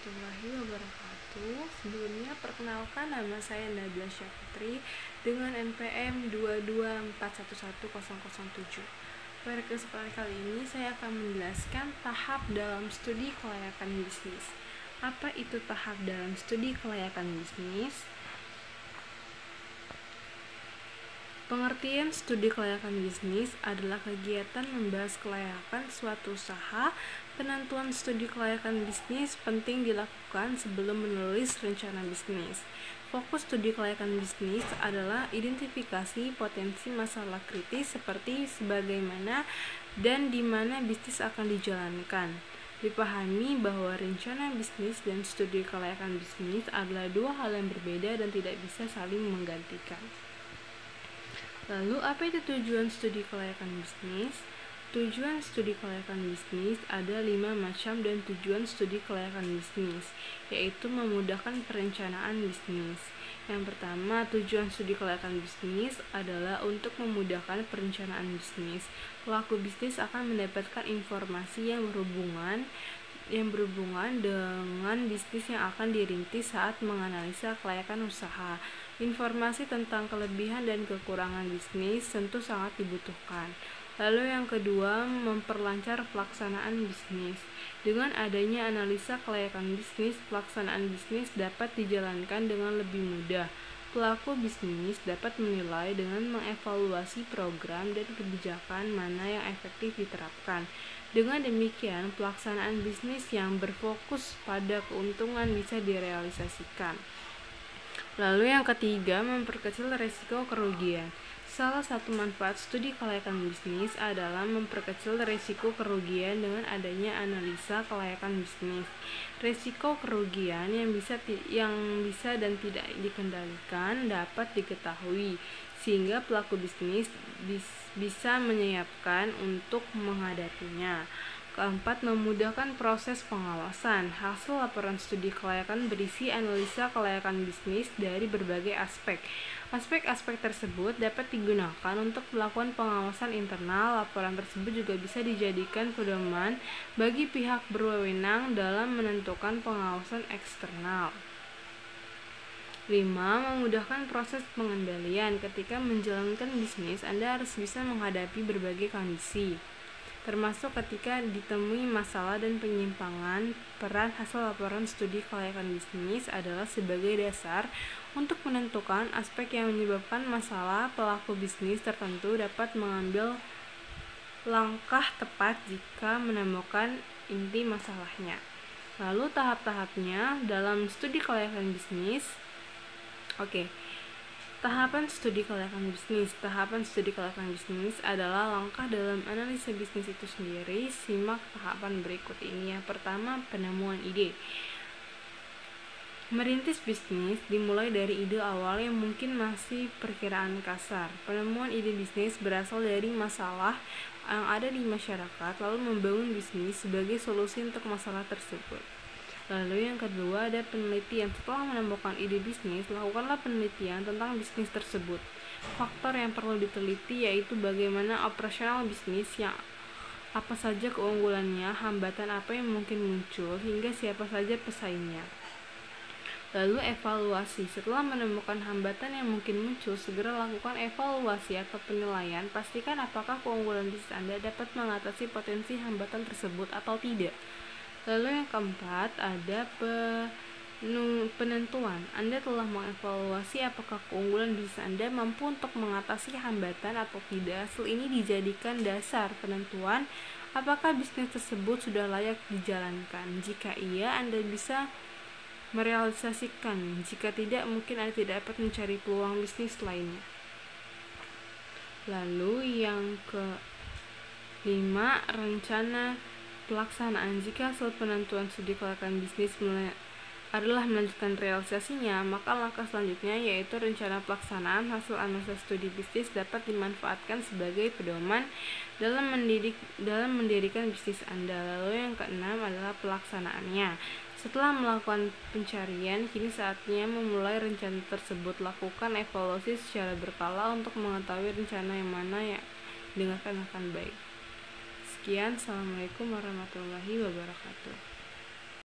warahmatullahi wabarakatuh. Sebelumnya perkenalkan, nama saya Nabila Syafitri dengan NPM 224111007. Pada kesempatan kali ini saya akan menjelaskan tahap dalam studi kelayakan bisnis. Apa itu tahap dalam studi kelayakan bisnis? Pengertian studi kelayakan bisnis adalah kegiatan membahas kelayakan suatu usaha. Penentuan studi kelayakan bisnis penting dilakukan sebelum menulis rencana bisnis. Fokus studi kelayakan bisnis adalah identifikasi potensi masalah kritis seperti sebagaimana dan di mana bisnis akan dijalankan. Dipahami bahwa rencana bisnis dan studi kelayakan bisnis adalah dua hal yang berbeda dan tidak bisa saling menggantikan. Lalu, apa itu tujuan studi kelayakan bisnis? Tujuan studi kelayakan bisnis ada 5 macam dan tujuan studi kelayakan bisnis, yaitu memudahkan perencanaan bisnis. Yang pertama, tujuan studi kelayakan bisnis adalah untuk memudahkan perencanaan bisnis. Pelaku bisnis akan mendapatkan informasi yang berhubungan dengan bisnis yang akan dirintis saat menganalisa kelayakan usaha. Informasi tentang kelebihan dan kekurangan bisnis tentu sangat dibutuhkan. Lalu yang kedua, memperlancar pelaksanaan bisnis. Dengan adanya analisa kelayakan bisnis, pelaksanaan bisnis dapat dijalankan dengan lebih mudah. Pelaku bisnis dapat menilai dengan mengevaluasi program dan kebijakan mana yang efektif diterapkan. Dengan demikian, pelaksanaan bisnis yang berfokus pada keuntungan bisa direalisasikan. Lalu yang ketiga, memperkecil risiko kerugian. Salah satu manfaat studi kelayakan bisnis adalah memperkecil risiko kerugian dengan adanya analisa kelayakan bisnis. Risiko kerugian yang bisa dan tidak dikendalikan dapat diketahui, sehingga pelaku bisnis bisa menyiapkan untuk menghadapinya. Keempat, memudahkan proses pengawasan. Hasil laporan studi kelayakan berisi analisa kelayakan bisnis dari berbagai aspek. Aspek-aspek tersebut dapat digunakan untuk melakukan pengawasan internal. Laporan tersebut juga bisa dijadikan pedoman bagi pihak berwenang dalam menentukan pengawasan eksternal. 5. Memudahkan proses pengendalian. Ketika menjalankan bisnis, Anda harus bisa menghadapi berbagai kondisi, termasuk ketika ditemui masalah dan penyimpangan. Peran hasil laporan studi kelayakan bisnis adalah sebagai dasar untuk menentukan aspek yang menyebabkan masalah. Pelaku bisnis tertentu dapat mengambil langkah tepat jika menemukan inti masalahnya. Lalu tahap-tahapnya dalam studi kelayakan bisnis. Tahapan studi kelayakan bisnis. Tahapan studi kelayakan bisnis adalah langkah dalam analisa bisnis itu sendiri. Simak tahapan berikut ini. Yang pertama, penemuan ide. Merintis bisnis dimulai dari ide awal yang mungkin masih perkiraan kasar. Penemuan ide bisnis berasal dari masalah yang ada di masyarakat, lalu membangun bisnis sebagai solusi untuk masalah tersebut. Lalu yang kedua, ada penelitian. Setelah menemukan ide bisnis, lakukanlah penelitian tentang bisnis tersebut. Faktor yang perlu diteliti yaitu bagaimana operasional bisnis, yang apa saja keunggulannya, hambatan apa yang mungkin muncul, hingga siapa saja pesaingnya. Lalu evaluasi. Setelah menemukan hambatan yang mungkin muncul, segera lakukan evaluasi atau penilaian. Pastikan apakah keunggulan bisnis Anda dapat mengatasi potensi hambatan tersebut atau tidak. Lalu yang keempat, ada penentuan. Anda telah mengevaluasi apakah keunggulan bisnis Anda mampu untuk mengatasi hambatan atau tidak. Hasil ini dijadikan dasar penentuan apakah bisnis tersebut sudah layak dijalankan. Jika iya, Anda bisa merealisasikan. Jika tidak, mungkin Anda tidak dapat mencari peluang bisnis lainnya. Lalu yang kelima, rencana pelaksanaan. Jika hasil penentuan studi kelayakan bisnis adalah melanjutkan realisasinya, maka langkah selanjutnya yaitu rencana pelaksanaan. Hasil analisa studi bisnis dapat dimanfaatkan sebagai pedoman dalam mendirikan bisnis Anda. Lalu yang keenam adalah pelaksanaannya. Setelah melakukan pencarian, kini saatnya memulai rencana tersebut. Lakukan evaluasi secara berkala untuk mengetahui rencana yang mana yang dengarkan akan baik. Sekian, Assalamualaikum warahmatullahi wabarakatuh.